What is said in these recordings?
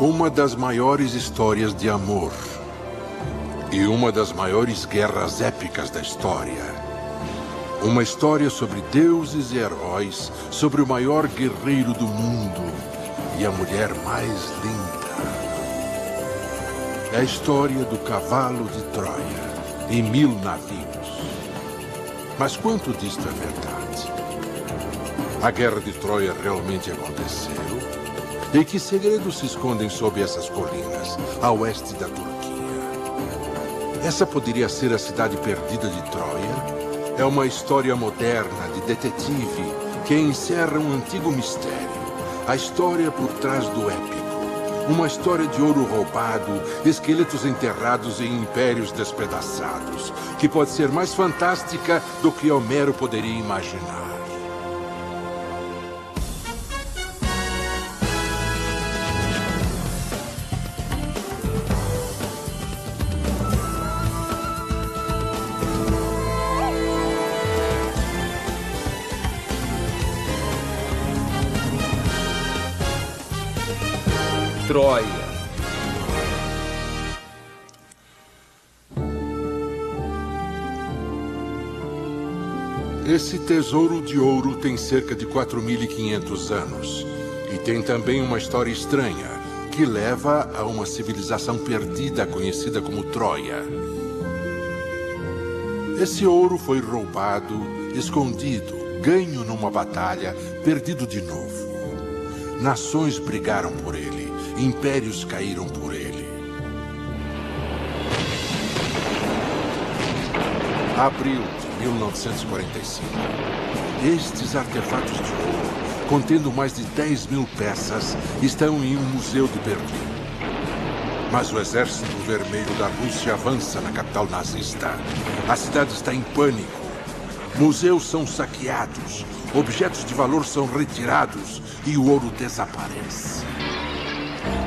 Uma das maiores histórias de amor. E uma das maiores guerras épicas da história. Uma história sobre deuses e heróis, sobre o maior guerreiro do mundo e a mulher mais linda. É a história do cavalo de Troia, em 1000 navios. Mas quanto disto é verdade? A guerra de Troia realmente aconteceu? E que segredos se escondem sob essas colinas, a oeste da Turquia? Essa poderia ser a cidade perdida de Troia? É uma história moderna de detetive que encerra um antigo mistério. A história por trás do épico. Uma história de ouro roubado, esqueletos enterrados em impérios despedaçados, que pode ser mais fantástica do que Homero poderia imaginar. Troia. Esse tesouro de ouro tem cerca de 4.500 anos. E tem também uma história estranha, que leva a uma civilização perdida conhecida como Troia. Esse ouro foi roubado, escondido, ganho numa batalha, perdido de novo. Nações brigaram por ele. Impérios caíram por ele. Abril de 1945. Estes artefatos de ouro, contendo mais de 10.000 peças, estão em um museu de Berlim. Mas o Exército Vermelho da Rússia avança na capital nazista. A cidade está em pânico. Museus são saqueados, objetos de valor são retirados e o ouro desaparece.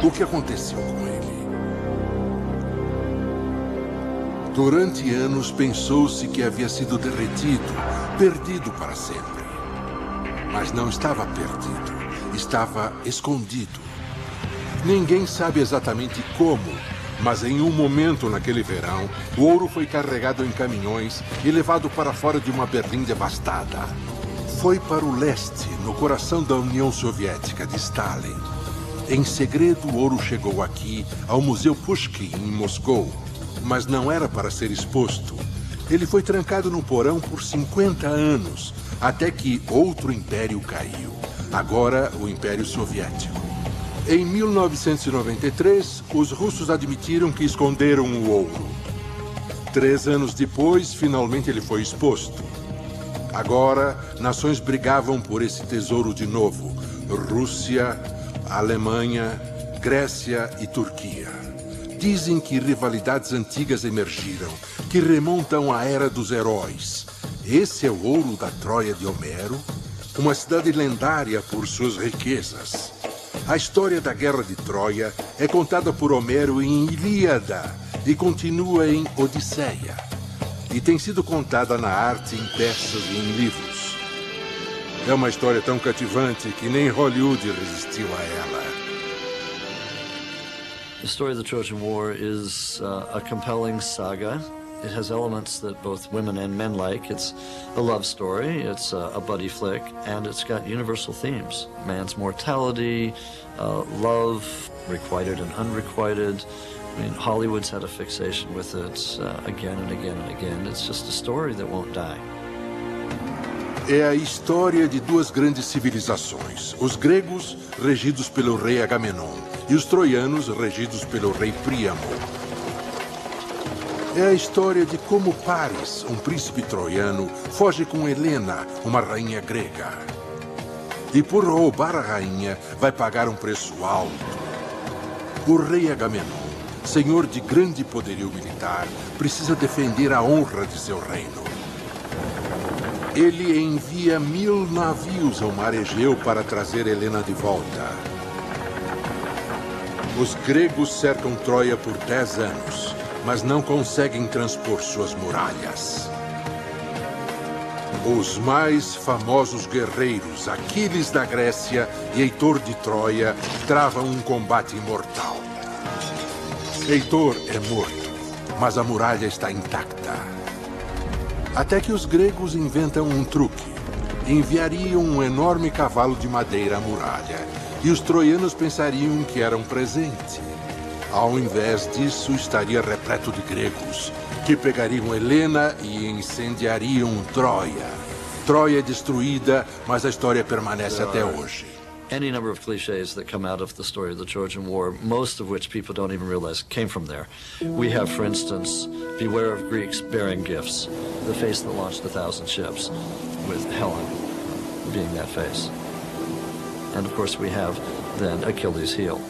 O que aconteceu com ele? Durante anos pensou-se que havia sido derretido, perdido para sempre. Mas não estava perdido, estava escondido. Ninguém sabe exatamente como, mas em um momento naquele verão, o ouro foi carregado em caminhões e levado para fora de uma Berlim devastada. Foi para o leste, no coração da União Soviética de Stalin. Em segredo, o ouro chegou aqui, ao Museu Pushkin, em Moscou. Mas não era para ser exposto. Ele foi trancado no porão por 50 anos, até que outro império caiu. Agora, o Império Soviético. Em 1993, os russos admitiram que esconderam o ouro. 3 anos depois, finalmente ele foi exposto. Agora, nações brigavam por esse tesouro de novo. Rússia, Alemanha, Grécia e Turquia. Dizem que rivalidades antigas emergiram, que remontam à Era dos Heróis. Esse é o ouro da Troia de Homero, uma cidade lendária por suas riquezas. A história da Guerra de Troia é contada por Homero em Ilíada e continua em Odisseia. E tem sido contada na arte, em peças e em livros. É uma história tão cativante que nem Hollywood resistiu a ela. The story of the Trojan War is a compelling saga. It has elements that both women and men like. It's a love story, it's a buddy flick, and it's got universal themes. Man's mortality, love, requited and unrequited. I mean, Hollywood's had a fixation with it again and again and again. It's just a story that won't die. É a história de duas grandes civilizações. Os gregos, regidos pelo rei Agamenon, e os troianos, regidos pelo rei Príamo. É a história de como Paris, um príncipe troiano, foge com Helena, uma rainha grega. E por roubar a rainha, vai pagar um preço alto. O rei Agamenon, senhor de grande poderio militar, precisa defender a honra de seu reino. Ele envia 1000 navios ao mar Egeu para trazer Helena de volta. Os gregos cercam Troia por 10 anos, mas não conseguem transpor suas muralhas. Os mais famosos guerreiros, Aquiles da Grécia e Heitor de Troia, travam um combate imortal. Heitor é morto, mas a muralha está intacta. Até que os gregos inventam um truque. Enviariam um enorme cavalo de madeira à muralha, e os troianos pensariam que era um presente. Ao invés disso, estaria repleto de gregos, que pegariam Helena e incendiariam Troia. Troia é destruída, mas a história permanece até hoje. Any number of cliches that come out of the story of the Trojan War, most of which people don't even realize came from there. We have, for instance, beware of Greeks bearing gifts, the face that launched 1,000 ships, with Helen being that face. And of course we have then Achilles' heel.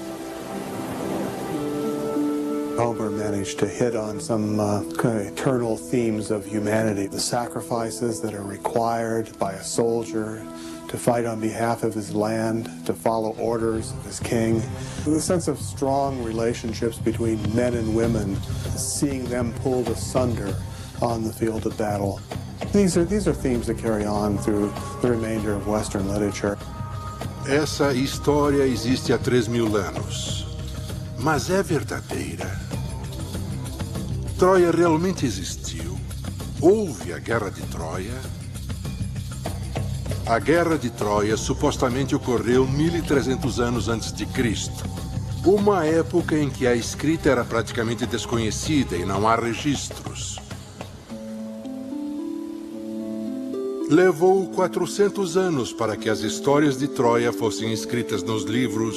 Homer managed to hit on some kind of eternal themes of humanity, the sacrifices that are required by a soldier to fight on behalf of his land, to follow orders of his king. The sense of strong relationships between men and women, seeing them pulled asunder on the field of battle. These are themes that carry on through the remainder of Western literature. Essa história existe há 3.000 anos. Mas é verdadeira? Troia realmente existiu? Houve a Guerra de Troia? A Guerra de Troia supostamente ocorreu 1.300 anos antes de Cristo. Uma época em que a escrita era praticamente desconhecida e não há registros. Levou 400 anos para que as histórias de Troia fossem escritas nos livros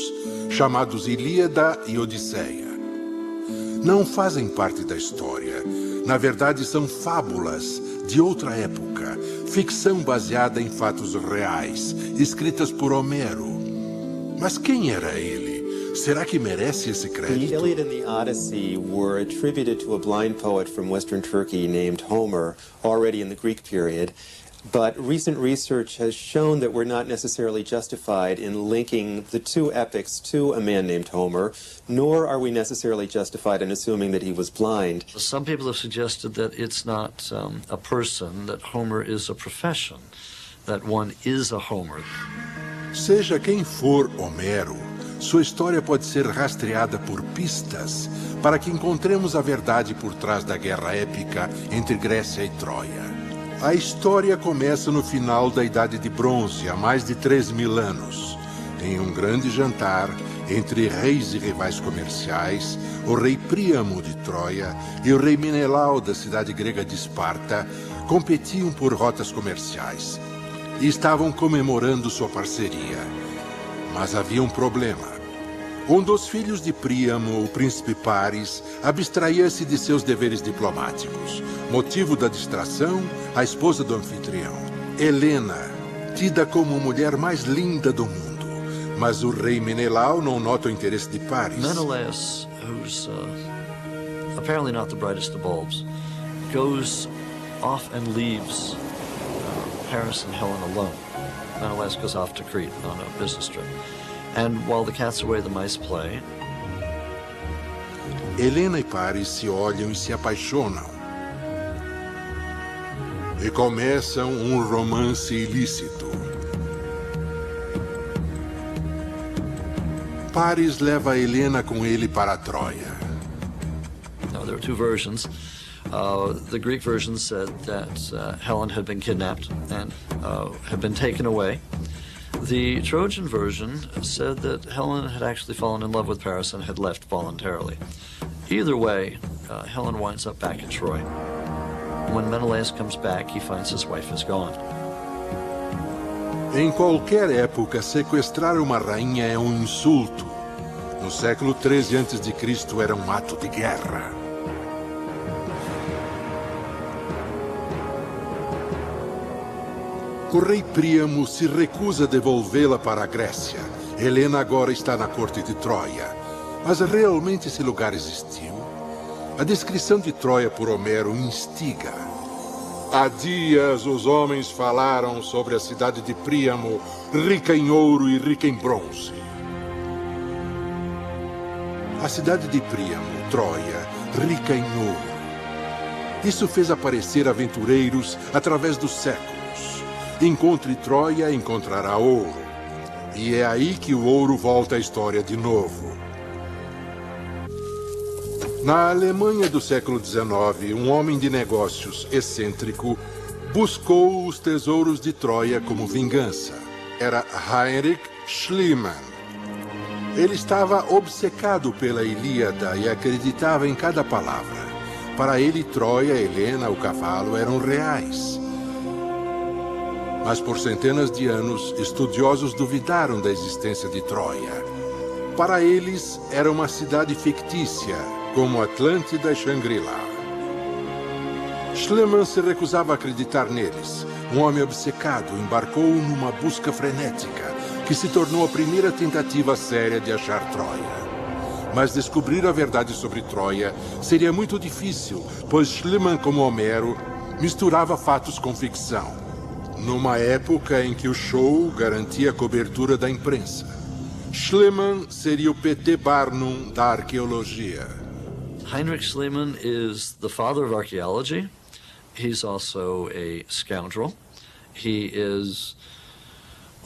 chamados Ilíada e Odisseia. Não fazem parte da história. Na verdade, são fábulas de outra época, ficção baseada em fatos reais, escritas por Homero. Mas quem era ele? Será que merece esse crédito? The Iliad and the Odyssey were attributed to a blind poet from Western Turkey named Homer, already in the Greek period. But recent research has shown that we're not necessarily justified in linking the two epics to a man named Homer, nor are we necessarily justified in assuming that he was blind. Some people have suggested that it's not a person, that Homer is a profession, that one is a Homer. Seja quem for Homero, sua história pode ser rastreada por pistas para que encontremos a verdade por trás da guerra épica entre Grécia e Troia. A história começa no final da Idade de Bronze, há mais de 3.000 anos. Em um grande jantar entre reis e rivais comerciais, o rei Príamo de Troia e o rei Menelau da cidade grega de Esparta competiam por rotas comerciais e estavam comemorando sua parceria. Mas havia um problema. Um dos filhos de Príamo, o príncipe Paris, abstraía-se de seus deveres diplomáticos. Motivo da distração, a esposa do anfitrião, Helena, tida como a mulher mais linda do mundo. Mas o rei Menelau não nota o interesse de Paris. Menelaus, who's apparently not the brightest of bulbs, goes off and leaves Paris and Helen alone. Menelaus goes off to Crete on a business trip. And while the cat's away, the mice play. Helena e Paris se olham e se apaixonam. E começam um romance ilícito. Paris leva Helena com ele para Troia. Now, there are two versions. The Greek version said that Helen had been kidnapped and had been taken away. The Trojan version said that Helen had actually fallen in love with Paris and had left voluntarily. Either way, Helen winds up back in Troy. When Menelaus comes back, he finds his wife is gone. Em qualquer época, sequestrar uma rainha é um insulto. No século 13 a.C. era um ato de guerra. O rei Príamo se recusa a devolvê-la para a Grécia. Helena agora está na corte de Troia. Mas realmente esse lugar existiu? A descrição de Troia por Homero instiga. Há dias os homens falaram sobre a cidade de Príamo, rica em ouro e rica em bronze. A cidade de Príamo, Troia, rica em ouro. Isso fez aparecer aventureiros através dos séculos. encontre Troia, encontrará ouro. E é aí que o ouro volta à história de novo. Na Alemanha do século XIX, um homem de negócios excêntrico buscou os tesouros de Troia como vingança. Era Heinrich Schliemann. Ele estava obcecado pela Ilíada e acreditava em cada palavra. Para ele, Troia, Helena, o cavalo eram reais. Mas por centenas de anos, estudiosos duvidaram da existência de Troia. Para eles, era uma cidade fictícia, como Atlântida e Shangri-La. Schliemann se recusava a acreditar neles. Um homem obcecado embarcou numa busca frenética, que se tornou a primeira tentativa séria de achar Troia. Mas descobrir a verdade sobre Troia seria muito difícil, pois Schliemann, como Homero, misturava fatos com ficção. Numa época em que o show garantia a cobertura da imprensa. Schliemann seria o P.T. Barnum da arqueologia. Heinrich Schliemann is the father of archaeology. He's also a scoundrel. He is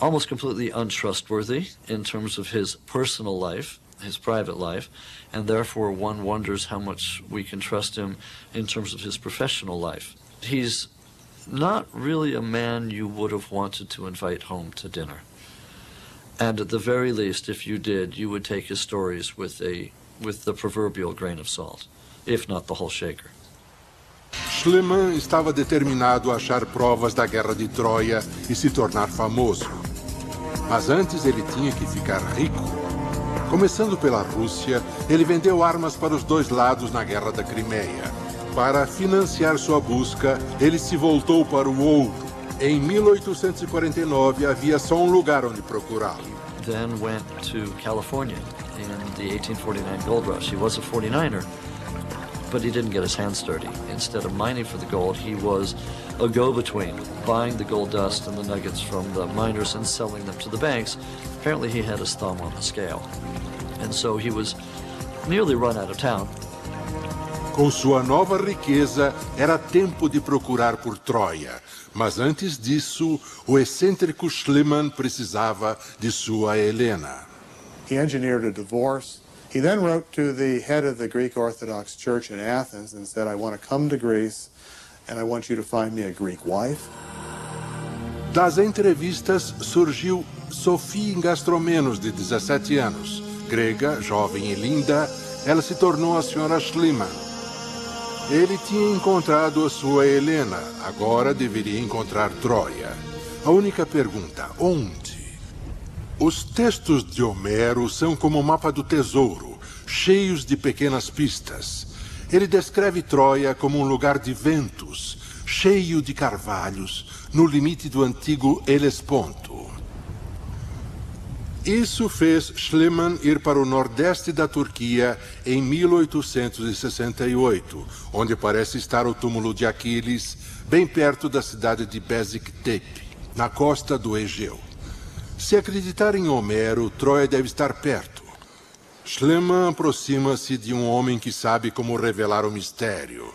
almost completely untrustworthy in terms of his personal life, his private life, and therefore one wonders how much we can trust him in terms of his professional life. He's not really a man you would have wanted to invite home to dinner. And at the very least, if you did, you would take his stories with the proverbial grain of salt, if not the whole shaker. Schliemann estava determinado a achar provas da Guerra de Troia e se tornar famoso. Mas antes ele tinha que ficar rico. Começando pela Rússia, ele vendeu armas para os dois lados na Guerra da Crimeia. Para financiar sua busca, ele se voltou para o ouro. Em 1849, havia só um lugar onde procurá-lo. Then went to California in the 1849 gold rush. He was a 49er, but he didn't get his hands dirty. Instead of mining for the gold, he was a go-between, buying the gold dust and the nuggets from the miners and selling them to the banks. Apparently he had his thumb on the scale. And so he was nearly run out of town. Com sua nova riqueza, era tempo de procurar por Troia. Mas antes disso, o excêntrico Schliemann precisava de sua Helena. He engineered a divorce. He then wrote to the head of the Greek Orthodox Church in Athens and said, I want to come to Greece and I want you to find me a Greek wife. Das entrevistas surgiu Sofia Gastromenos, de 17 anos. Grega, jovem e linda, ela se tornou a senhora Schliemann. Ele tinha encontrado a sua Helena, agora deveria encontrar Troia. A única pergunta, onde? Os textos de Homero são como o mapa do tesouro, cheios de pequenas pistas. Ele descreve Troia como um lugar de ventos, cheio de carvalhos, no limite do antigo Helesponto. Isso fez Schliemann ir para o nordeste da Turquia em 1868, onde parece estar o túmulo de Aquiles, bem perto da cidade de Beziktepe, na costa do Egeu. Se acreditar em Homero, Troia deve estar perto. Schliemann aproxima-se de um homem que sabe como revelar o mistério.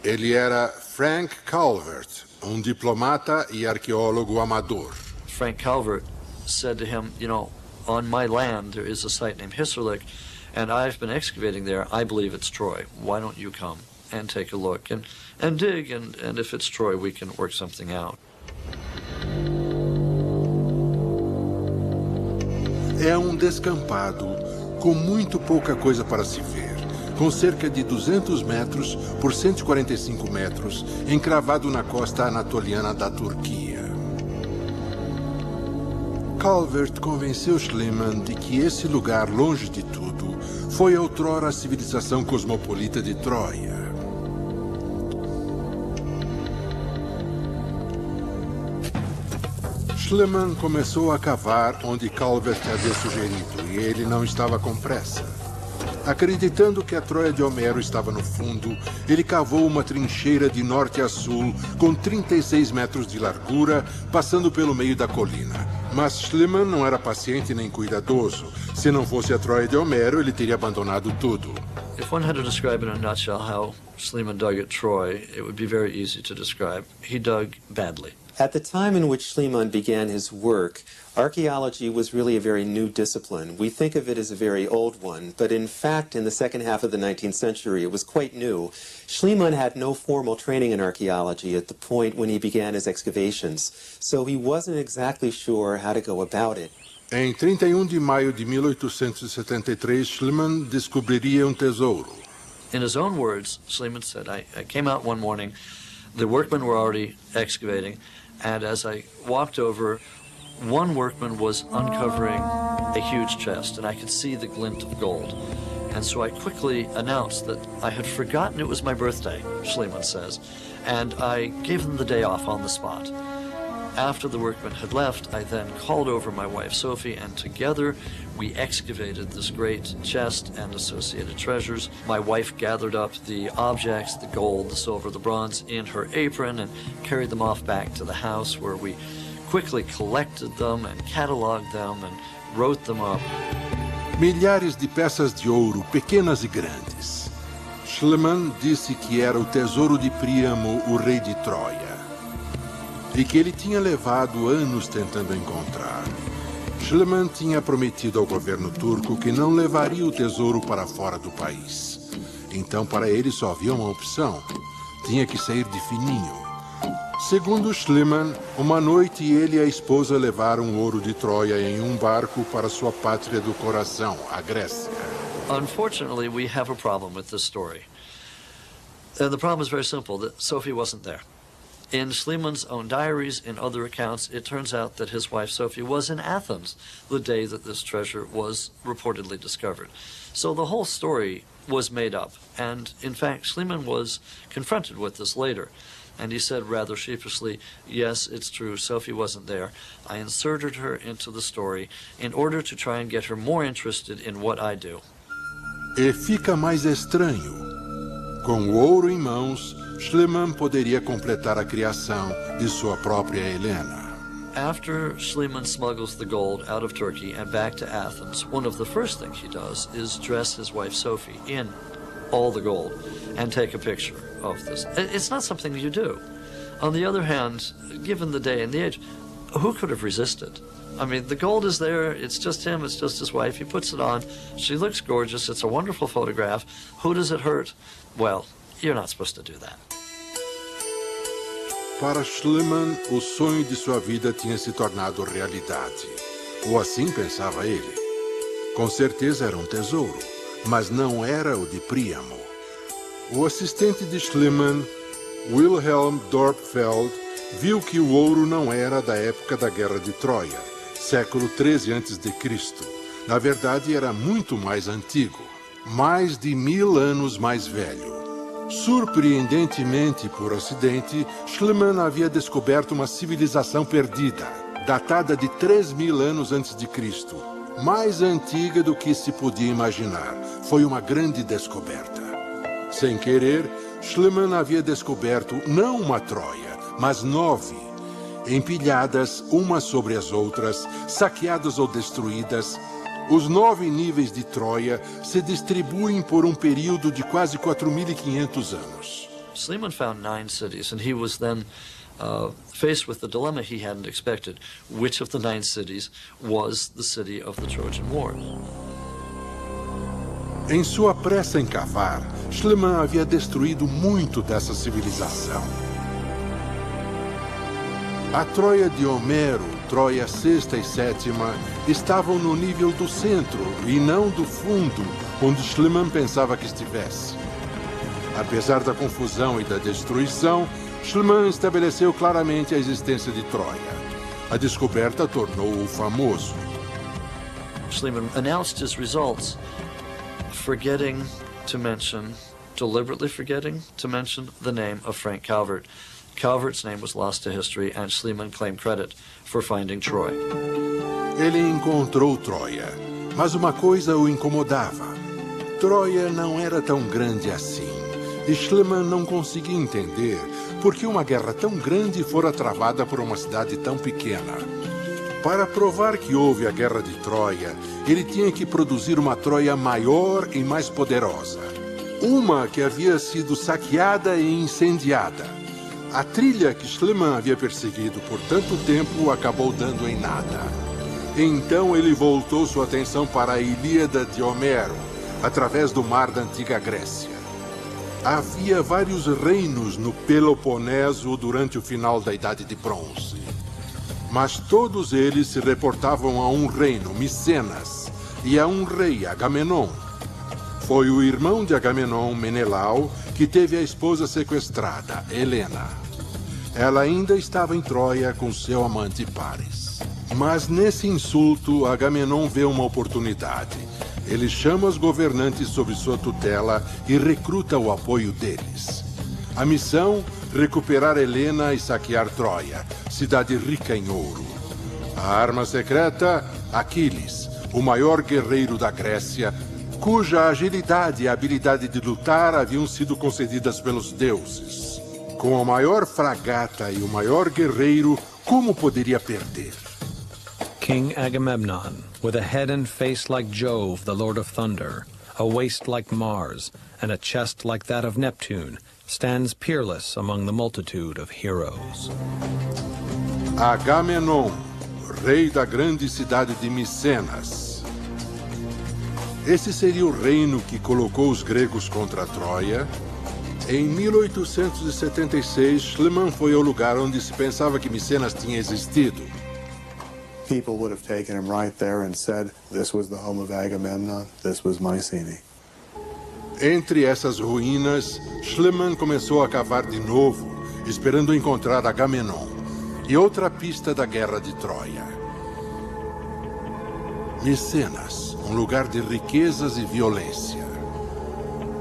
Ele era Frank Calvert, um diplomata e arqueólogo amador. Frank Calvert said to him, you know, on my land there is a site named Hissarlik, and I've been excavating there. I believe it's Troy. Why don't you come and take a look and dig, and if it's Troy, we can work something out. É um descampado com muito pouca coisa para se ver, com cerca de 200 metros por 145 metros, encravado na costa anatoliana da Turquia. Calvert convenceu Schliemann de que esse lugar, longe de tudo, foi outrora a civilização cosmopolita de Troia. Schliemann começou a cavar onde Calvert havia sugerido, e ele não estava com pressa. Acreditando que a Troia de Homero estava no fundo, ele cavou uma trincheira de norte a sul, com 36 metros de largura, passando pelo meio da colina. Mas Schliemann não era paciente nem cuidadoso. Se não fosse a Troia de Homero, ele teria abandonado tudo. If one had to describe in a nutshell how Schliemann dug at Troy, it would be very easy to describe. He dug badly. At the time in which Schliemann began his work, archaeology was really a very new discipline. We think of it as a very old one, but in fact, in the second half of the 19th century, it was quite new. Schliemann had no formal training in archaeology at the point when he began his excavations, so he wasn't exactly sure how to go about it. Em 31 de maio de 1873, Schliemann descobriria tesouro. In his own words, Schliemann said, I came out one morning, the workmen were already excavating, and as I walked over, one workman was uncovering a huge chest, and I could see the glint of gold. And so I quickly announced that I had forgotten it was my birthday, Schliemann says, and I gave them the day off on the spot. After the workmen had left, I then called over my wife Sophie, and together we excavated this great chest and associated treasures. My wife gathered up the objects, the gold, the silver, the bronze, in her apron and carried them off back to the house, where we quickly collected them and cataloged them and wrote them up. Milhares de peças de ouro, pequenas e grandes. Schliemann disse que era o tesouro de Príamo, o rei de Troia, e que ele tinha levado anos tentando encontrar. Schliemann tinha prometido ao governo turco que não levaria o tesouro para fora do país. Então, para ele só havia uma opção. Tinha que sair de fininho. Segundo Schliemann, uma noite ele e a esposa levaram o ouro de Troia em barco para sua pátria do coração, a Grécia. Unfortunately, we have a problem with this story. And the problem is very simple, that Sophie wasn't there. In Schliemann's own diaries, in other accounts, it turns out that his wife Sophie was in Athens the day that this treasure was reportedly discovered. So the whole story was made up, and in fact Schliemann was confronted with this later, and he said rather sheepishly, yes, it's true, Sophie wasn't there. I inserted her into the story in order to try and get her more interested in what I do. E fica mais estranho. Com o ouro em mãos, Schliemann poderia completar a criação de sua própria Helena. After Schliemann smuggles the gold out of Turkey and back to Athens, one of the first things he does is dress his wife Sophie in all the gold and take a picture of this. It's not something you do. On the other hand, given the day and the age, who could have resisted? I mean, the gold is there, it's just him, it's just his wife, he puts it on, she looks gorgeous, it's a wonderful photograph. Who does it hurt? Well, you're not supposed to do that. Para Schliemann, o sonho de sua vida tinha se tornado realidade. Ou assim pensava ele. Com certeza era tesouro, mas não era o de Príamo. O assistente de Schliemann, Wilhelm Dorpfeld, viu que o ouro não era da época da Guerra de Troia, século 13 a.C. Na verdade, era muito mais antigo, mais de 1000 anos mais velho. Surpreendentemente, por acidente, Schliemann havia descoberto uma civilização perdida, datada de 3000 anos antes de Cristo, mais antiga do que se podia imaginar. Foi uma grande descoberta. Sem querer, Schliemann havia descoberto não uma Troia, mas 9, empilhadas umas sobre as outras, saqueadas ou destruídas. Os 9 níveis de Troia se distribuem por período de quase 4.500 anos. Schliemann found 9 cities, and he was then faced with the dilemma he hadn't expected. Which of the 9 cities was the city of the Trojan War? Em sua pressa em cavar, Schliemann havia destruído muito dessa civilização. A Troia de Homero, Troia VI e VII, estavam no nível do centro e não do fundo, onde Schliemann pensava que estivesse. Apesar da confusão e da destruição, Schliemann estabeleceu claramente a existência de Troia. A descoberta tornou-o famoso. Schliemann announced his results, deliberately forgetting to mention the name of Frank Calvert. Calvert's name was lost to history, and Schliemann claimed credit for finding Troy. Ele encontrou Troia, mas uma coisa o incomodava. Troia não era tão grande assim, e Schliemann não conseguia entender por que uma guerra tão grande fora travada por uma cidade tão pequena. Para provar que houve a Guerra de Troia, ele tinha que produzir uma Troia maior e mais poderosa. Uma que havia sido saqueada e incendiada. A trilha que Schliemann havia perseguido por tanto tempo acabou dando em nada. Então ele voltou sua atenção para a Ilíada de Homero, através do mar da antiga Grécia. Havia vários reinos no Peloponeso durante o final da Idade de Bronze. Mas todos eles se reportavam a um reino, Micenas, e a um rei, Agamenon. Foi o irmão de Agamenon, Menelau, que teve a esposa sequestrada, Helena. Ela ainda estava em Troia com seu amante Paris. Mas nesse insulto, Agamenon vê uma oportunidade. Ele chama os governantes sob sua tutela e recruta o apoio deles. A missão: recuperar Helena e saquear Troia, cidade rica em ouro. A arma secreta: Aquiles, o maior guerreiro da Grécia, cuja agilidade e habilidade de lutar haviam sido concedidas pelos deuses. Com a maior fragata e o maior guerreiro, como poderia perder? King Agamemnon, with a head and face like Jove, the Lord of Thunder, a waist like Mars, and a chest like that of Neptune, stands peerless among the multitude of heroes. Agamenon, rei da grande cidade de Micenas. Esse seria o reino que colocou os gregos contra a Troia. Em 1876, Schliemann foi ao lugar onde se pensava que Micenas tinha existido. People would have taken him right there and said, this was the home of Agamemnon, this was Mycenae. Entre essas ruínas, Schliemann começou a cavar de novo, esperando encontrar Agamenon e outra pista da guerra de Troia. Micenas, um lugar de riquezas e violência.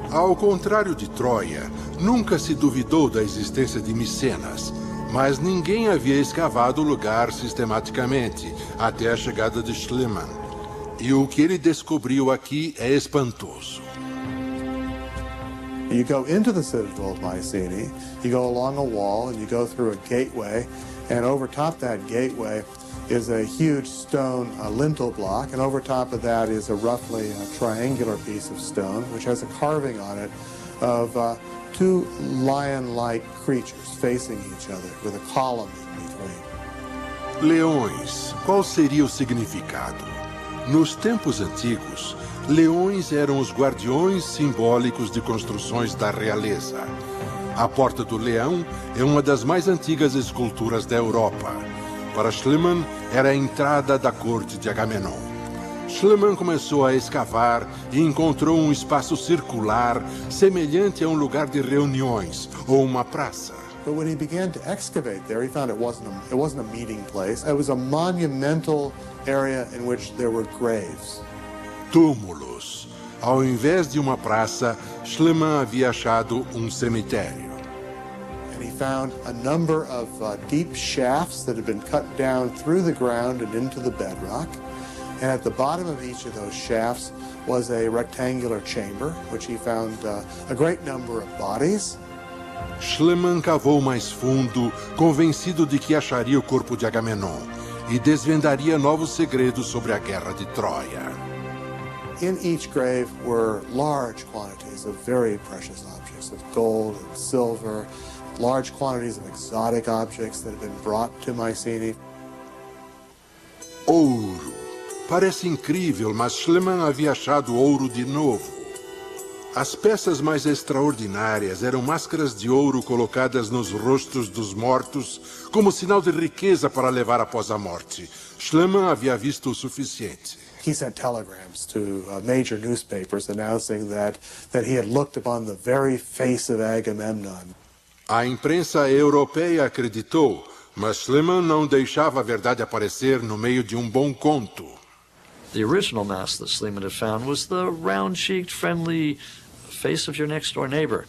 Ao contrário de Troia, nunca se duvidou da existência de Micenas, mas ninguém havia escavado o lugar sistematicamente, até a chegada de Schliemann. E o que ele descobriu aqui é espantoso. You go into the citadel of Mycenae, you go along a wall, and you go through a gateway, and over top that gateway is a huge stone lintel block, and over top of that is a roughly triangular piece of stone, which has a carving on it of two lion-like creatures facing each other with a column in between. Leões. Qual seria o significado? Nos tempos antigos, leões eram os guardiões simbólicos de construções da realeza. A Porta do Leão é uma das mais antigas esculturas da Europa. Para Schliemann, era a entrada da corte de Agamenon. Schliemann começou a escavar e encontrou um espaço circular semelhante a um lugar de reuniões ou uma praça. But when he began to excavate there, he found it wasn't a meeting place. It was a monumental area in which there were graves. Túmulos. Ao invés de uma praça, Schliemann havia achado um cemitério. And he found a number of deep shafts that had been cut down through the ground and into the bedrock. And at the bottom of each of those shafts was a rectangular chamber, which he found a great number of bodies. Schliemann cavou mais fundo, convencido de que acharia o corpo de Agamenon e desvendaria novos segredos sobre a guerra de Troia. In each grave were large quantities of very precious objects, of gold and silver, large quantities of exotic objects that had been brought to Mycenae. Ouro. Parece incrível, mas Schliemann havia achado ouro de novo. As peças mais extraordinárias eram máscaras de ouro colocadas nos rostos dos mortos como sinal de riqueza para levar após a morte. Schliemann havia visto o suficiente. He sent telegrams to major newspapers announcing that he had looked upon the very face of Agamemnon. A imprensa europeia acreditou, mas Schliemann não deixava a verdade aparecer no meio de um bom conto. The original mask that Schliemann had found was the round-cheeked, friendly face of your next-door neighbor.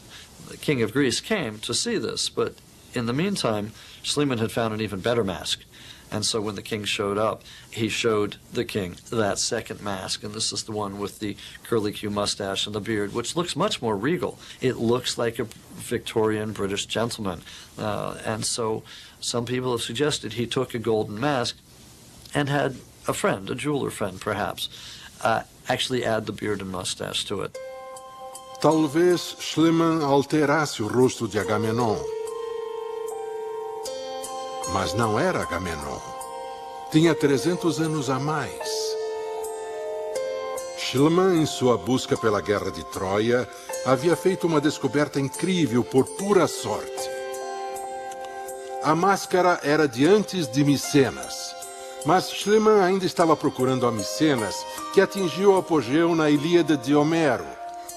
The king of Greece came to see this, but in the meantime, Schliemann had found an even better mask. And so when the king showed up, he showed the king that second mask, and this is the one with the curly-Q mustache and the beard, which looks much more regal. It looks like a Victorian British gentleman. And so some people have suggested he took a golden mask and had a friend, a jeweler friend perhaps, actually add the beard and mustache to it. Talvez Schliemann alterasse o rosto de Agamenon. Mas não era Agamenon. Tinha 300 anos a mais. Schliemann, em sua busca pela Guerra de Troia, havia feito uma descoberta incrível por pura sorte. A máscara era de antes de Micenas, mas Schliemann ainda estava procurando a Micenas, que atingiu o apogeu na Ilíada de Homero.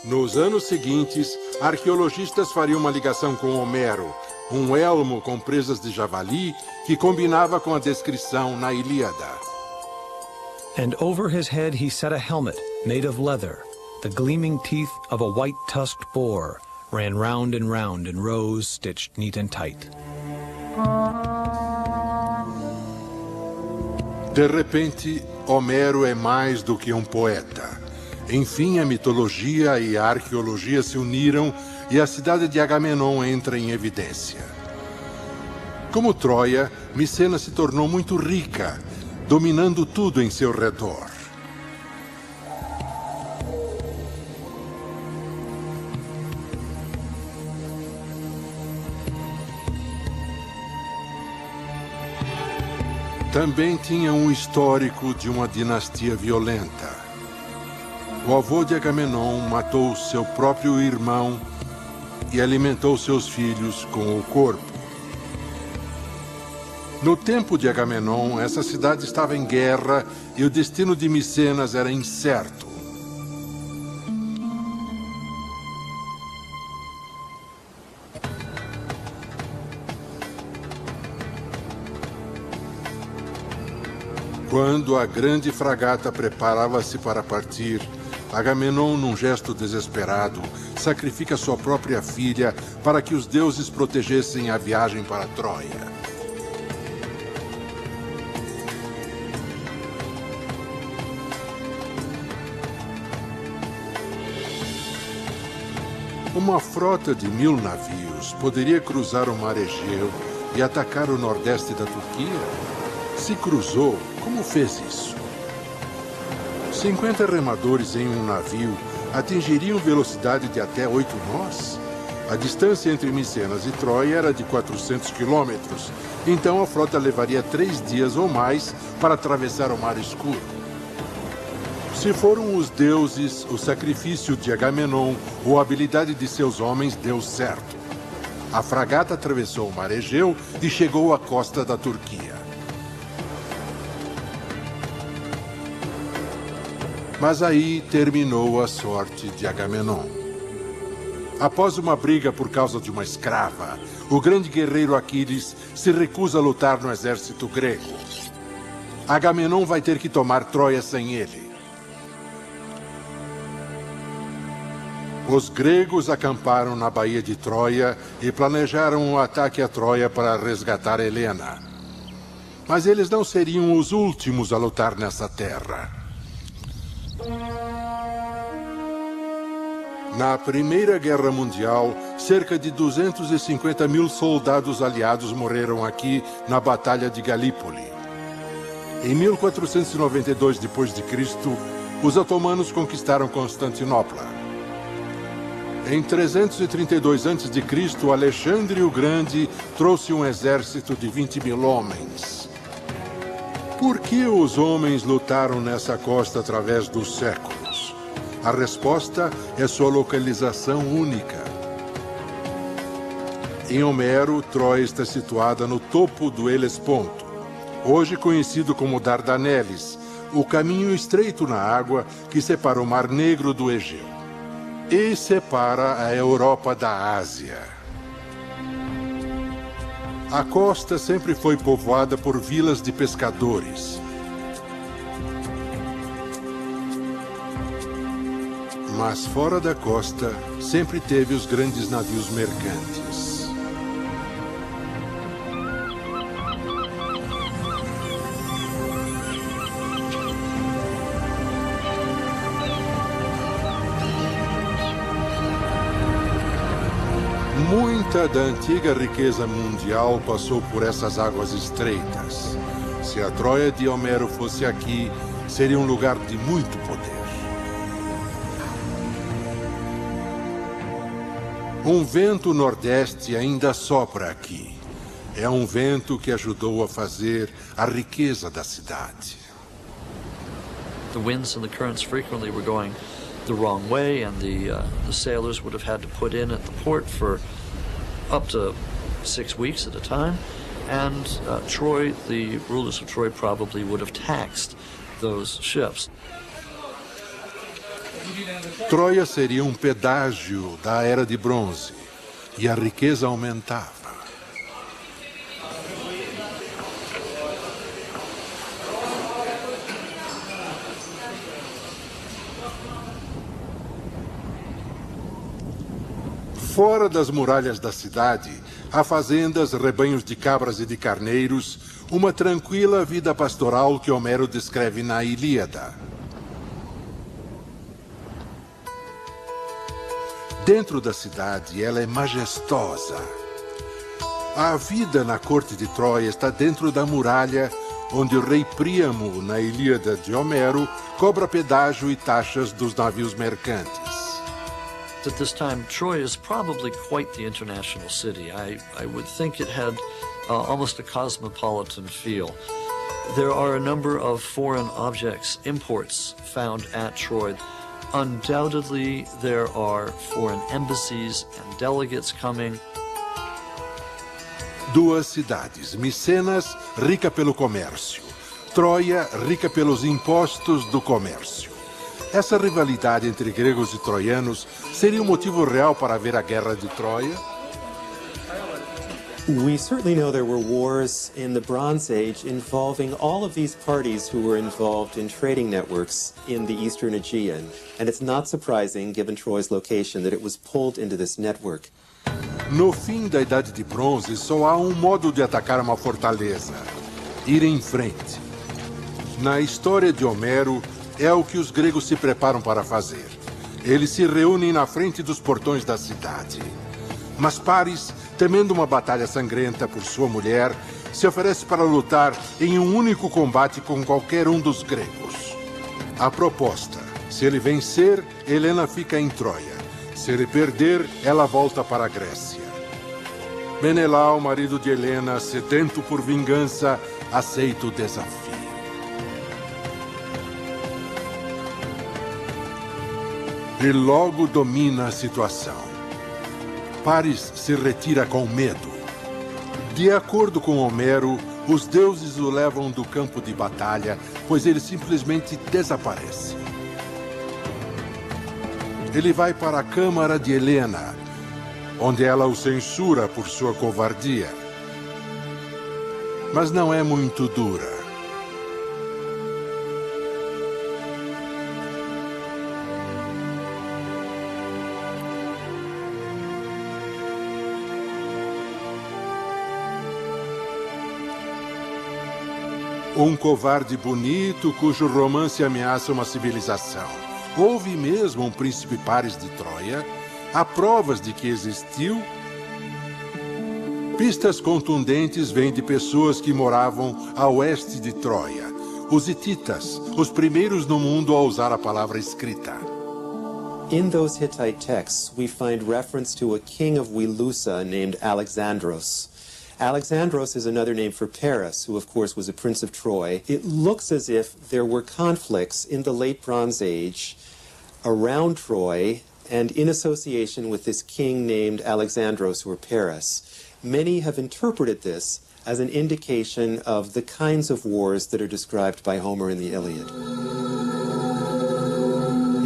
Nos anos seguintes, arqueologistas fariam uma ligação com Homero, um elmo com presas de javali que combinava com a descrição na Ilíada. And over his head he set a helmet made of leather. The gleaming teeth of a white-tusked boar ran round in rows stitched neat and tight. De repente, Homero é mais do que um poeta. Enfim, a mitologia e a arqueologia se uniram e a cidade de Agamenon entra em evidência. Como Troia, Micenas se tornou muito rica, dominando tudo em seu redor. Também tinha um histórico de uma dinastia violenta. O avô de Agamenon matou seu próprio irmão e alimentou seus filhos com o corpo. No tempo de Agamenon, essa cidade estava em guerra e o destino de Micenas era incerto. Quando a grande fragata preparava-se para partir, Agamenon, num gesto desesperado, sacrifica sua própria filha para que os deuses protegessem a viagem para Troia. Uma frota de 1000 navios poderia cruzar o Mar Egeu e atacar o nordeste da Turquia? Se cruzou, como fez isso? 50 remadores em um navio atingiriam velocidade de até 8 nós? A distância entre Micenas e Troia era de 400 quilômetros, então a frota levaria 3 dias ou mais para atravessar o Mar Escuro. Se foram os deuses, o sacrifício de Agamenon ou a habilidade de seus homens deu certo. A fragata atravessou o Mar Egeu e chegou à costa da Turquia. Mas aí terminou a sorte de Agamenon. Após uma briga por causa de uma escrava, o grande guerreiro Aquiles se recusa a lutar no exército grego. Agamenon vai ter que tomar Troia sem ele. Os gregos acamparam na Baía de Troia e planejaram um ataque a Troia para resgatar Helena. Mas eles não seriam os últimos a lutar nessa terra. Na Primeira Guerra Mundial, cerca de 250 mil soldados aliados morreram aqui na Batalha de Galípoli. Em 1492 d.C., os otomanos conquistaram Constantinopla. Em 332 a.C., Alexandre o Grande trouxe um exército de 20 mil homens. Por que os homens lutaram nessa costa através dos séculos? A resposta é sua localização única. Em Homero, Troia está situada no topo do Helesponto, hoje conhecido como Dardaneles, o caminho estreito na água que separa o Mar Negro do Egeu e separa a Europa da Ásia. A costa sempre foi povoada por vilas de pescadores. Mas fora da costa, sempre teve os grandes navios mercantes. Muita da antiga riqueza mundial passou por essas águas estreitas. Se a Troia de Homero fosse aqui, seria um lugar de muito poder. Um vento nordeste ainda sopra aqui. É um vento que ajudou a fazer a riqueza da cidade. The winds and the currents frequently were going the wrong way, and the sailors would have had to put in at the port for up to 6 weeks at a time. And Troy, the rulers of Troy, probably would have taxed those ships. Troia seria um pedágio da Era de Bronze e a riqueza aumentava. Fora das muralhas da cidade, há fazendas, rebanhos de cabras e de carneiros, uma tranquila vida pastoral que Homero descreve na Ilíada. Dentro da cidade, ela é majestosa. A vida na corte de Troia está dentro da muralha, onde o rei Príamo, na Ilíada de Homero, cobra pedágio e taxas dos navios mercantes. At this time, Troy is probably quite the international city. I would think it had almost a cosmopolitan feel. There are a number of foreign objects, imports, found at Troy. Undoubtedly, there are foreign embassies and delegates coming. Duas cidades, Micenas, rica pelo comércio. Troia, rica pelos impostos do comércio. Essa rivalidade entre gregos e troianos seria um motivo real para haver a Guerra de Troia? We certainly know there were wars in the Bronze Age involving all of these parties who were involved in trading networks in the Eastern Aegean. And it's not surprising, given Troy's location, that it was pulled into this network. No fim da Idade de Bronze, só há um modo de atacar uma fortaleza: ir em frente. Na história de Homero, é o que os gregos se preparam para fazer. Eles se reúnem na frente dos portões da cidade. Mas Paris, temendo uma batalha sangrenta por sua mulher, se oferece para lutar em um único combate com qualquer um dos gregos. A proposta: se ele vencer, Helena fica em Troia. Se ele perder, ela volta para a Grécia. Menelau, marido de Helena, sedento por vingança, aceita o desafio. E logo domina a situação. Paris se retira com medo. De acordo com Homero, os deuses o levam do campo de batalha, pois ele simplesmente desaparece. Ele vai para a câmara de Helena, onde ela o censura por sua covardia. Mas não é muito dura. Um covarde bonito cujo romance ameaça uma civilização. Houve mesmo um príncipe Paris de Troia? Há provas de que existiu? Pistas contundentes vêm de pessoas que moravam a oeste de Troia. Os hititas, os primeiros no mundo a usar a palavra escrita. In those Hittite texts, we find reference to a king of Wilusa named Alexandros. Alexandros is another name for Paris, who of course was a prince of Troy. It looks as if there were conflicts in the late Bronze Age around Troy and in association with this king named Alexandros or Paris. Many have interpreted this as an indication of the kinds of wars that are described by Homer in the Iliad.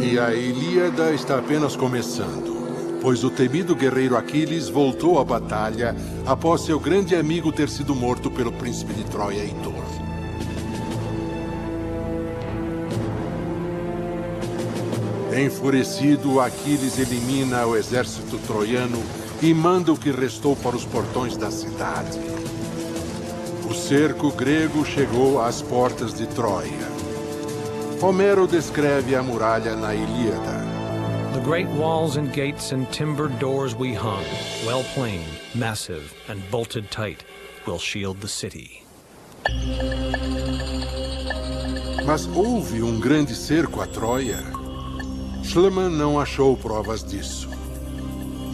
E a Ilíada está apenas começando. Pois o temido guerreiro Aquiles voltou à batalha após seu grande amigo ter sido morto pelo príncipe de Troia, Heitor. Enfurecido, Aquiles elimina o exército troiano e manda o que restou para os portões da cidade. O cerco grego chegou às portas de Troia. Homero descreve a muralha na Ilíada. The great walls and gates and timbered doors we hung, well planed, massive, and bolted tight, will shield the city. Mas houve um grande cerco a Troia? Schliemann não achou provas disso.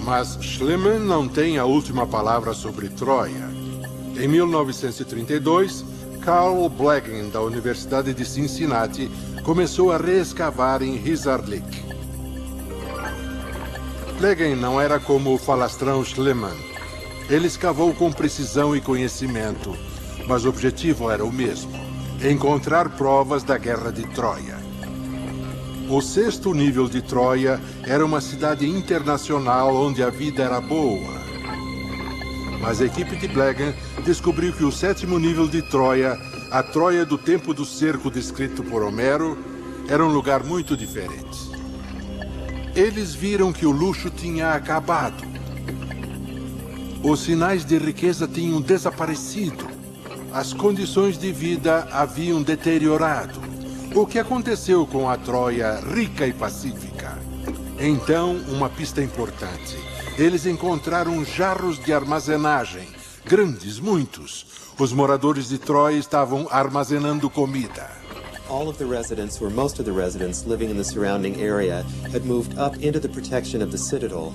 Mas Schliemann não tem a última palavra sobre Troia. Em 1932, Carl Blegen, da Universidade de Cincinnati, começou a reescavar em Hizarlik. Blegen não era como o falastrão Schliemann. Ele escavou com precisão e conhecimento, mas o objetivo era o mesmo: encontrar provas da Guerra de Troia. O 6º nível de Troia era uma cidade internacional onde a vida era boa. Mas a equipe de Blegen descobriu que o 7º nível de Troia, a Troia do tempo do cerco descrito por Homero, era um lugar muito diferente. Eles viram que o luxo tinha acabado. Os sinais de riqueza tinham desaparecido. As condições de vida haviam deteriorado. O que aconteceu com a Troia rica e pacífica? Então, uma pista importante. Eles encontraram jarros de armazenagem, grandes, muitos. Os moradores de Troia estavam armazenando comida. All of the residents, or most of the residents living in the surrounding area, had moved up into the protection of the citadel.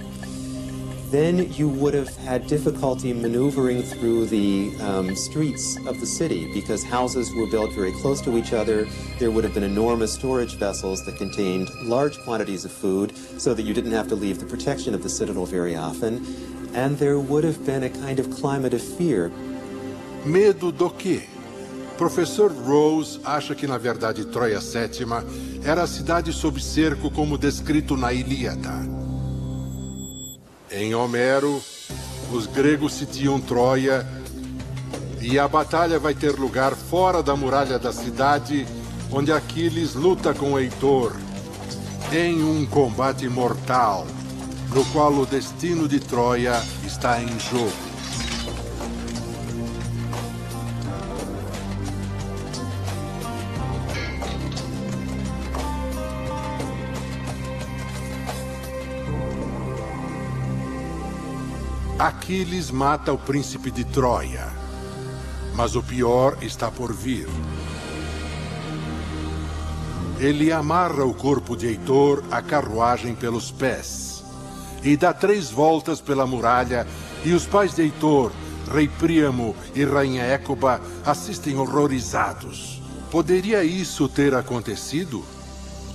Then you would have had difficulty maneuvering through the streets of the city because houses were built very close to each other. There would have been enormous storage vessels that contained large quantities of food so that you didn't have to leave the protection of the citadel very often. And there would have been a kind of climate of fear. Medo do quê? Professor Rose acha que, na verdade, Troia Sétima era a cidade sob cerco como descrito na Ilíada. Em Homero, os gregos sitiam Troia e a batalha vai ter lugar fora da muralha da cidade, onde Aquiles luta com Heitor em um combate mortal, no qual o destino de Troia está em jogo. Aquiles mata o príncipe de Troia, mas o pior está por vir. Ele amarra o corpo de Heitor à carruagem pelos pés e dá 3 voltas pela muralha, e os pais de Heitor, rei Príamo e rainha Écuba, assistem horrorizados. Poderia isso ter acontecido?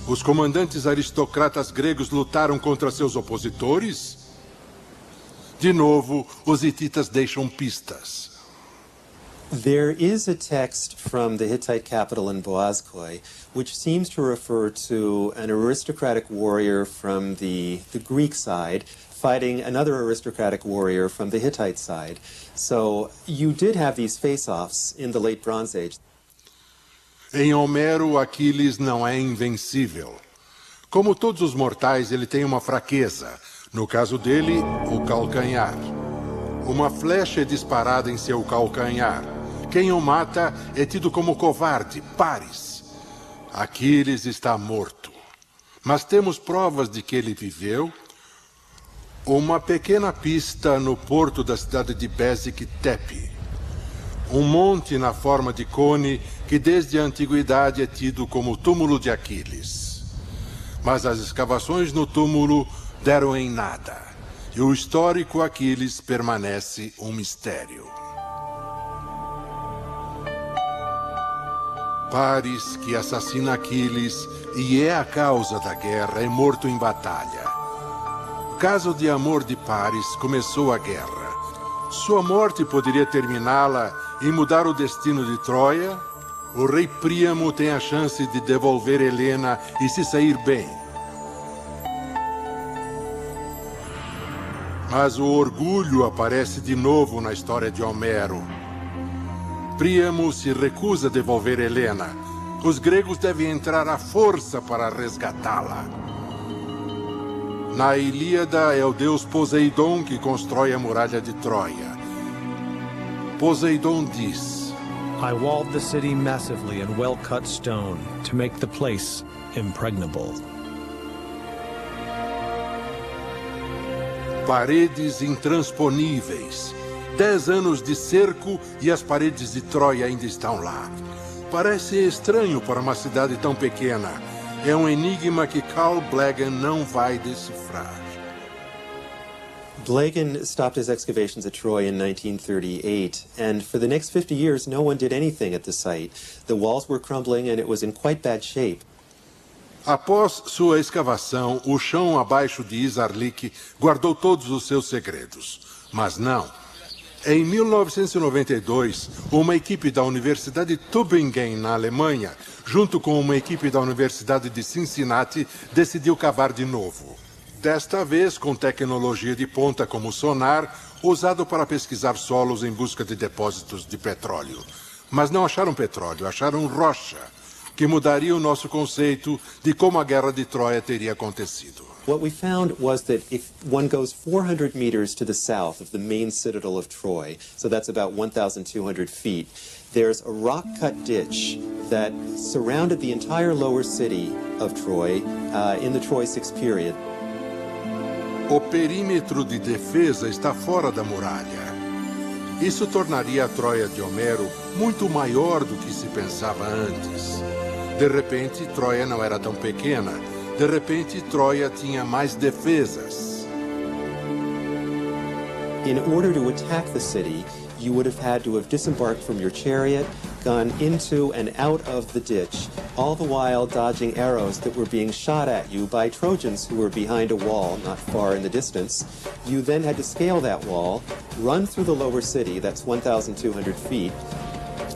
Os comandantes aristocratas gregos lutaram contra seus opositores? De novo, os hititas deixam pistas. There is a text from the Hittite capital in Boazkoi which seems to refer to an aristocratic warrior from the Greek side fighting another aristocratic warrior from the Hittite side. So you did have these face-offs in the late Bronze Age. Em Homero, Aquiles não é invencível. Como todos os mortais, ele tem uma fraqueza. No caso dele, o calcanhar. Uma flecha é disparada em seu calcanhar. Quem o mata é tido como covarde, Paris. Aquiles está morto. Mas temos provas de que ele viveu. Uma pequena pista no porto da cidade de Bezik Tepe. Um monte na forma de cone que desde a antiguidade é tido como o túmulo de Aquiles. Mas as escavações no túmulo deram em nada, e o histórico Aquiles permanece um mistério. Paris, que assassina Aquiles e é a causa da guerra, é morto em batalha. Caso de amor de Paris, começou a guerra. Sua morte poderia terminá-la e mudar o destino de Troia? O rei Príamo tem a chance de devolver Helena e se sair bem. Mas o orgulho aparece de novo na história de Homero. Príamo se recusa a devolver Helena. Os gregos devem entrar à força para resgatá-la. Na Ilíada é o deus Poseidon que constrói a muralha de Troia. Poseidon diz: I walled the city massively in well-cut stone to make the place impregnable. Paredes intransponíveis. 10 anos de cerco e as paredes de Troia ainda estão lá. Parece estranho para uma cidade tão pequena. É um enigma que Carl Blegen não vai decifrar. Blegen stopped his excavations at Troy in 1938, and for the next 50 years, no one did anything at the site. The walls were crumbling, and it was in quite bad shape. Após sua escavação, o chão abaixo de Isarlik guardou todos os seus segredos. Mas não. Em 1992, uma equipe da Universidade Tübingen, na Alemanha, junto com uma equipe da Universidade de Cincinnati, decidiu cavar de novo. Desta vez com tecnologia de ponta como sonar, usado para pesquisar solos em busca de depósitos de petróleo. Mas não acharam petróleo, acharam rocha, que mudaria o nosso conceito de como a Guerra de Troia teria acontecido. What we found was that if one goes 400 meters to the south of the main citadel of Troy, so that's about 1,200 feet, there's a rock-cut ditch that surrounded the entire lower city of Troy in the Troy VI period. O perímetro de defesa está fora da muralha. Isso tornaria a Troia de Homero muito maior do que se pensava antes. De repente, Troia não era tão pequena. De repente, Troia tinha mais defesas. In order to attack the city, you would have had to have disembarked from your chariot, gone into and out of the ditch, all the while dodging arrows that were being shot at you by Trojans who were behind a wall not far in the distance. You then had to scale that wall, run through the lower city, that's 1,200 feet,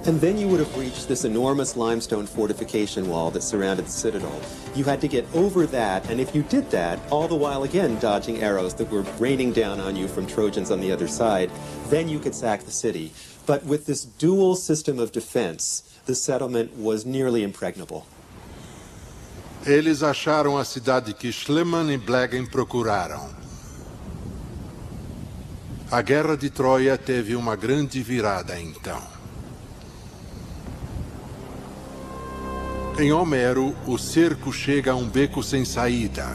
and then you would have reached this enormous limestone fortification wall that surrounded the citadel. You had to get over that, and if you did that, all the while again dodging arrows that were raining down on you from Trojans on the other side, then you could sack the city. But with this dual system of defense, the settlement was nearly impregnable. Eles acharam a cidade que Schliemann e Blegen procuraram. A Guerra de Troia teve uma grande virada então. Em Homero, o cerco chega a um beco sem saída.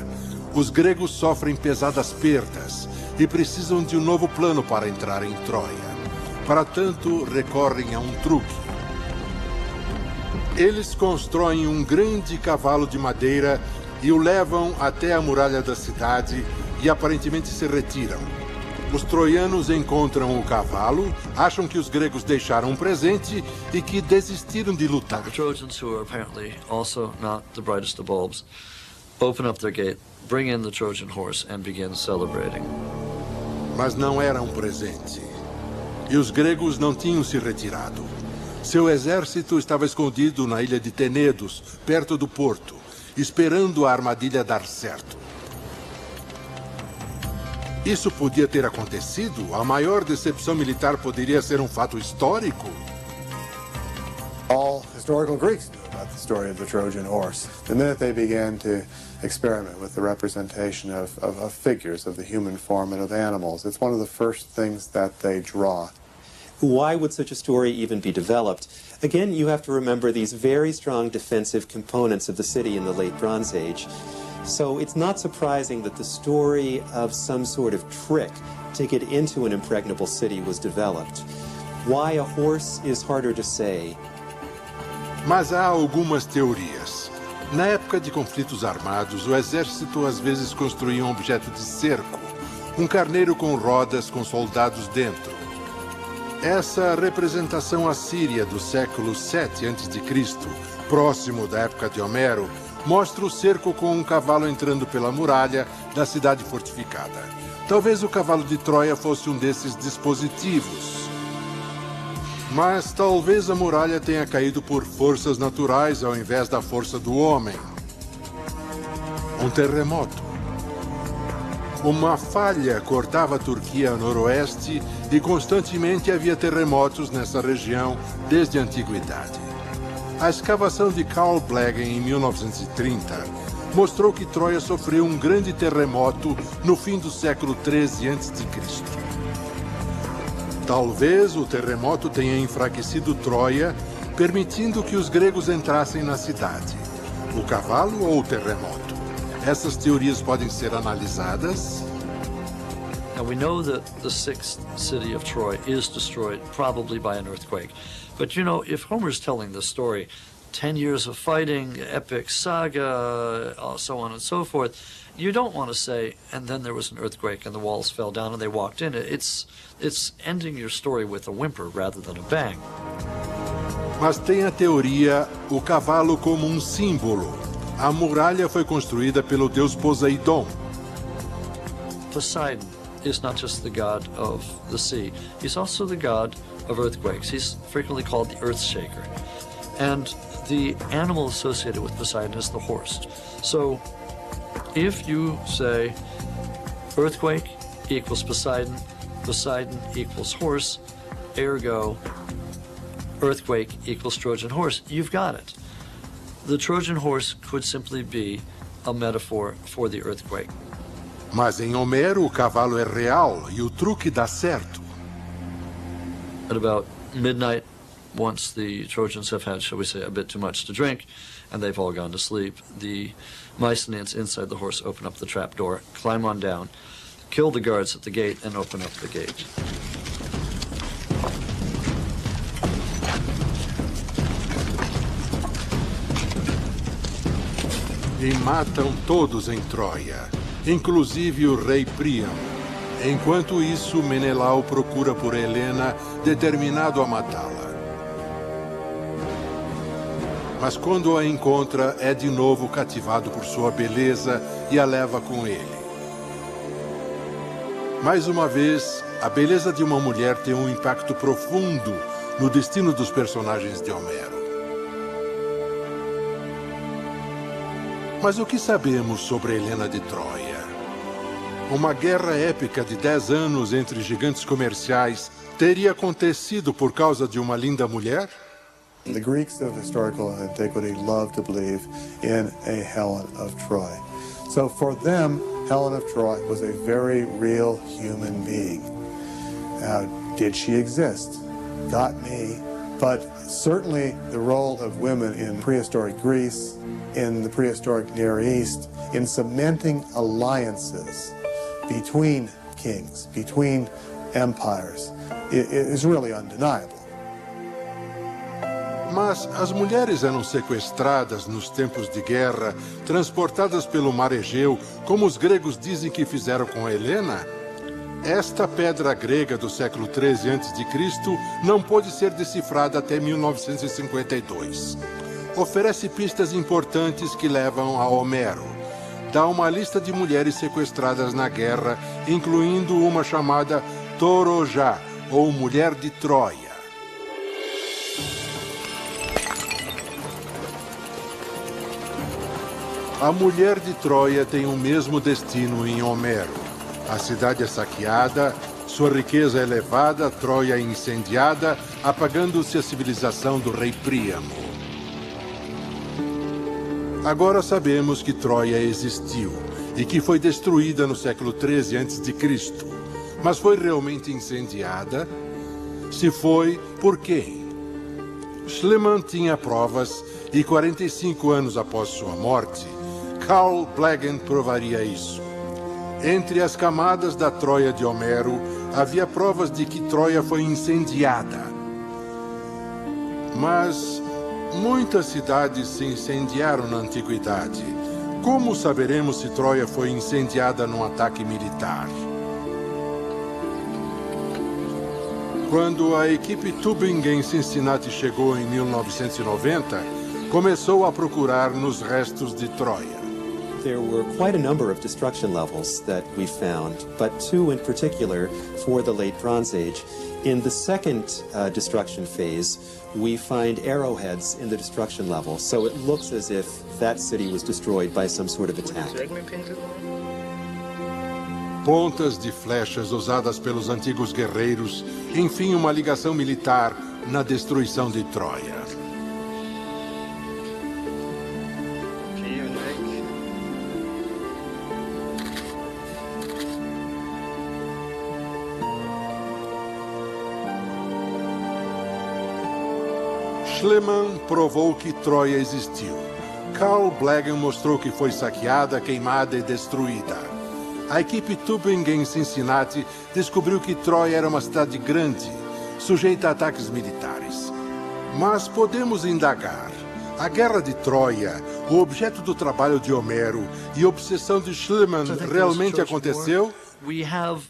Os gregos sofrem pesadas perdas e precisam de um novo plano para entrar em Troia. Para tanto, recorrem a um truque. Eles constroem um grande cavalo de madeira e o levam até a muralha da cidade e aparentemente se retiram. Os troianos encontram o cavalo, acham que os gregos deixaram um presente e que desistiram de lutar. The Trojans, who are apparently also not the brightest of bulbs, open up their gate, bring in the Trojan horse, and begin celebrating. Mas não era um presente. E os gregos não tinham se retirado. Seu exército estava escondido na ilha de Tenedos, perto do porto, esperando a armadilha dar certo. Isso podia ter acontecido? A maior decepção militar poderia ser um fato histórico? All historical Greeks knew about the story of the Trojan horse. The minute they began to experiment with the representation of figures of the human form and of animals, it's one of the first things that they draw. Why would such a story even be developed? Again, you have to remember these very strong defensive components of the city in the late Bronze Age. So it's not surprising that the story of some sort of trick to get into an impregnable city was developed. Why a horse is harder to say. Mas há algumas teorias. Na época de conflitos armados, o exército às vezes construía um objeto de cerco, um carneiro com rodas com soldados dentro. Essa representação assíria do século 7 a.C., próximo da época de Homero, mostra o cerco com um cavalo entrando pela muralha da cidade fortificada. Talvez o cavalo de Troia fosse um desses dispositivos. Mas talvez a muralha tenha caído por forças naturais ao invés da força do homem. Um terremoto. Uma falha cortava a Turquia a noroeste e constantemente havia terremotos nessa região desde a antiguidade. A escavação de Carl Blegen em 1930 mostrou que Troia sofreu um grande terremoto no fim do século 13 a.C. Talvez o terremoto tenha enfraquecido Troia, permitindo que os gregos entrassem na cidade. O cavalo ou o terremoto? Essas teorias podem ser analisadas. Now we know that the sixth city of Troy is destroyed, probably by an earthquake. But you know, if Homer's telling this story, 10 years of fighting, epic saga, so on and so forth, you don't want to say, and then there was an earthquake and the walls fell down and they walked in. It's ending your story with a whimper rather than a bang. Mas tem a teoria, o cavalo como símbolo. A muralha foi construída pelo deus Poseidon. Poseidon is not just the god of the sea. He's also the god of earthquakes. He's frequently called the earth shaker. And the animal associated with Poseidon is the horse. So if you say earthquake equals Poseidon, Poseidon equals horse, ergo earthquake equals Trojan horse, you've got it. The Trojan horse could simply be a metaphor for the earthquake. Mas em Homero o cavalo é real e o truque dá certo. At about midnight, once the Trojans have had, shall we say, a bit too much to drink, and they've all gone to sleep, the Mycenaeans inside the horse open up the trap door, climb on down, kill the guards at the gate, and open up the gate. E matam todos em Troia, inclusive o rei Príamo. Enquanto isso, Menelau procura por Helena, determinado a matá-la. Mas quando a encontra, é de novo cativado por sua beleza e a leva com ele. Mais uma vez, a beleza de uma mulher tem um impacto profundo no destino dos personagens de Homero. Mas o que sabemos sobre Helena de Troia? Uma guerra épica de 10 anos entre gigantes comerciais teria acontecido por causa de uma linda mulher? The Greeks of historical antiquity loved to believe in a Helen of Troy. So for them, Helen of Troy was a very real human being. Now, did she exist? Got me. But certainly the role of women in prehistoric Greece, in the prehistoric Near East, in cementing alliances between kings, between empires, is really undeniable. Mas as mulheres eram sequestradas nos tempos de guerra, transportadas pelo mar Egeu, como os gregos dizem que fizeram com Helena? Esta pedra grega do século XIII a.C. não pôde ser decifrada até 1952. Oferece pistas importantes que levam a Homero. Dá uma lista de mulheres sequestradas na guerra, incluindo uma chamada Torojá, ou Mulher de Troia. A Mulher de Troia tem o mesmo destino em Homero. A cidade é saqueada, sua riqueza é levada, Troia incendiada, apagando-se a civilização do rei Príamo. Agora sabemos que Troia existiu e que foi destruída no século XIII a.C. Mas foi realmente incendiada? Se foi, por quem? Schliemann tinha provas e 45 anos após sua morte, Carl Blegen provaria isso. Entre as camadas da Troia de Homero, havia provas de que Troia foi incendiada. Mas muitas cidades se incendiaram na antiguidade. Como saberemos se Troia foi incendiada num ataque militar? Quando a equipe Tübingen em Cincinnati chegou em 1990, começou a procurar nos restos de Troia. There were quite a number of destruction levels that we found, but two in particular for the late Bronze Age. In the second destruction phase, we find arrowheads in the destruction level, so it looks as if that city was destroyed by some sort of attack. Pontas de flechas usadas pelos antigos guerreiros, enfim, uma ligação militar na destruição de Troia. Schliemann provou que Troia existiu. Carl Blegen mostrou que foi saqueada, queimada e destruída. A equipe Tübingen em Cincinnati descobriu que Troia era uma cidade grande, sujeita a ataques militares. Mas podemos indagar. A Guerra de Troia, o objeto do trabalho de Homero e obsessão de Schliemann realmente aconteceu? We have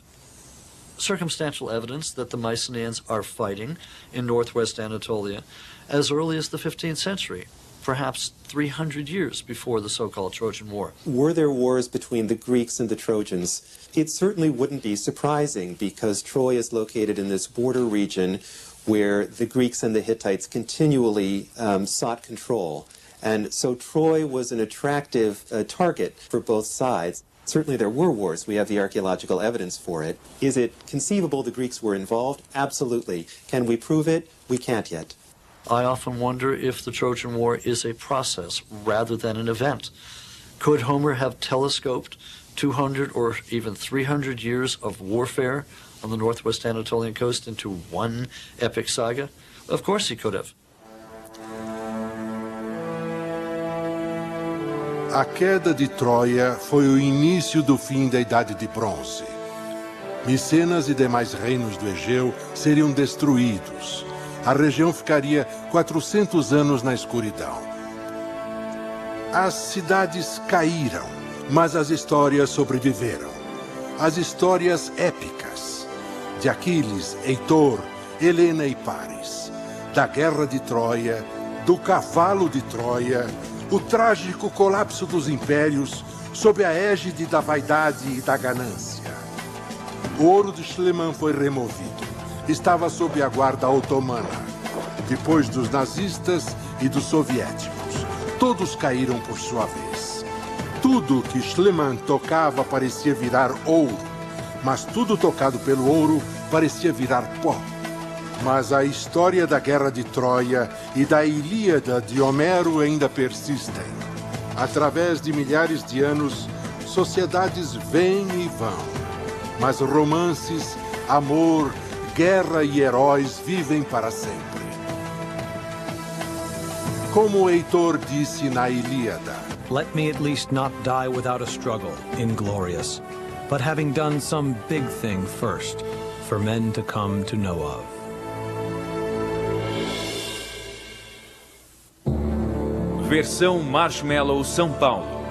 circumstantial evidence that the Mycenaeans are fighting in northwest Anatolia as early as the 15th century, perhaps 300 years before the so-called Trojan War. Were there wars between the Greeks and the Trojans? It certainly wouldn't be surprising because Troy is located in this border region where the Greeks and the Hittites continually sought control. And so Troy was an attractive target for both sides. Certainly there were wars. We have the archaeological evidence for it. Is it conceivable the Greeks were involved? Absolutely. Can we prove it? We can't yet. I often wonder if the Trojan War is a process rather than an event. Could Homer have telescoped 200 or even 300 years of warfare on the northwest Anatolian coast into one epic saga? Of course he could have. A queda de Troia foi o início do fim da Idade de Bronze. Micenas e demais reinos do Egeu seriam destruídos. A região ficaria 400 anos na escuridão. As cidades caíram, mas as histórias sobreviveram. As histórias épicas de Aquiles, Heitor, Helena e Paris, da Guerra de Troia, do Cavalo de Troia, o trágico colapso dos impérios sob a égide da vaidade e da ganância. O ouro de Schliemann foi removido. Estava sob a guarda otomana. Depois dos nazistas e dos soviéticos, todos caíram por sua vez. Tudo que Schliemann tocava parecia virar ouro, mas tudo tocado pelo ouro parecia virar pó. Mas a história da Guerra de Troia e da Ilíada de Homero ainda persistem. Através de milhares de anos, sociedades vêm e vão. Mas romances, amor, guerra e heróis vivem para sempre. Como Heitor disse na Ilíada: Let me at least not die without a struggle, inglorious, but having done some big thing first, for men to come to know of. Versão Marshmallow São Paulo.